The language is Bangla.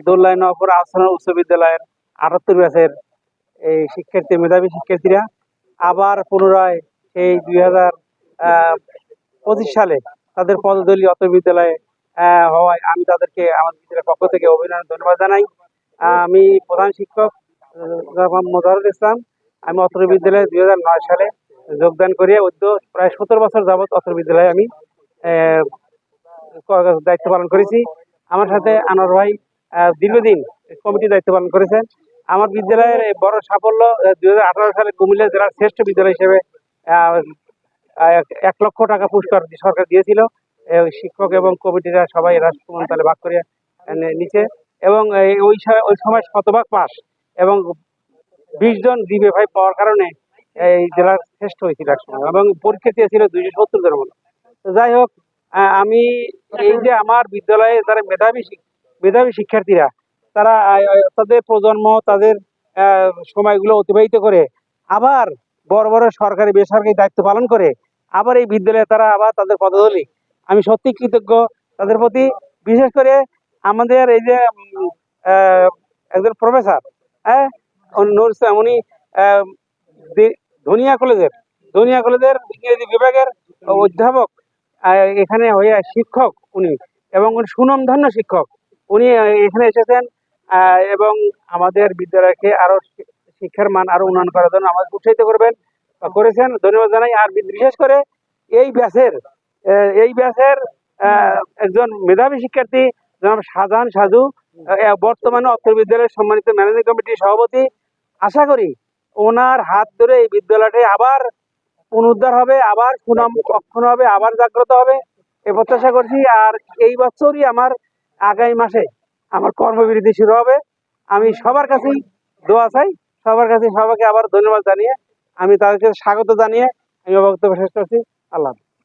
দোল্লাই নগর আহসান উচ্চ বিদ্যালয়ের 78 ব্যাচের এই শিক্ষার্থী মেধাবী শিক্ষার্থীরা আবার পুনরায় এই 2025 সালে তাদের পদদলীয় অত্র বিদ্যালয়ে হওয়ায় আমি তাদেরকে আমাদের বিদ্যালয়ের পক্ষ থেকে অভিনন্দন ধন্যবাদ জানাই। আমি প্রধান শিক্ষক মোজাহিরুল ইসলাম। আমি অত্র বিদ্যালয়ে 2009 সালে যোগদান করি। প্রায় 17 বছর যাবৎ অত্র বিদ্যালয়ে আমি দায়িত্ব পালন করেছি। আমার সাথে আনোয়ার ভাই দীর্ঘদিন কমিটি দায়িত্ব পালন করেছেন। আমার বিদ্যালয়ের বড় সাফল্য 2018 সালে কুমিল্লা জেলার শ্রেষ্ঠ বিদ্যালয় হিসেবে 1 লক্ষ টাকা পুরস্কার সরকার দিয়েছিল। শিক্ষক এবং কমিটিরা সবাই রাষ্ট্রমন্ত্রণালয়ে ভাগ করে নিচে এবং ওই সময় শতভাগ পাস এবং 20 জন DBFI পাওয়ার কারণে এই জেলার শ্রেষ্ঠ হয়েছিল একসময় এবং পরীক্ষা দিয়েছিল 270 জনের মতো। যাই হোক, আমি এই যে আমার বিদ্যালয়ে যারা মেধাবী শিক্ষার্থীরা তারা তাদের প্রজন্ম তাদের সময়গুলো অতিবাহিত করে আবার বড় বড় সরকারি বেসরকারি দায়িত্ব পালন করে আবার এই বিদ্যালয়ে তারা আবার তাদের পদধূলি, আমি সত্যি কৃতজ্ঞ তাদের প্রতি। বিশেষ করে আমাদের এই যে একজন প্রফেসর উনি ধনিয়া কলেজের ইংরেজি বিভাগের অধ্যাপক, এখানে হয়ে শিক্ষক উনি এবং সুনামধন্য শিক্ষক উনি এখানে এসেছেন এবং আমাদের বিদ্যালয়কে আরো শিক্ষার মান আরো উন্নয়ন করার জন্য আমাদের উৎসাহিত করেছেন, ধন্যবাদ জানাই। আর বিশেষ করে এই ব্যাচের একজন মেধাবী শিক্ষার্থী জনাব শাহজাহান সাজু, বর্তমানে অত্র বিদ্যালয়ের সম্মানিত ম্যানেজিং কমিটির সভাপতি। আশা করি ওনার হাত ধরে এই বিদ্যালয়টি আবার পুনরুদ্ধার হবে, আবার সুনাম অক্ষুণ্ণ হবে, আবার জাগ্রত হবে এ প্রত্যাশা করছি। আর এই বছরই আমার আগামী মাসে আমার কর্মবিরতি শুরু হবে। আমি সবার কাছেই দোয়া চাই, সবাইকে আবার ধন্যবাদ জানিয়ে আমি তাদেরকে স্বাগত জানিয়ে আমি বক্তব্য শেষ করছি। আল্লাহ।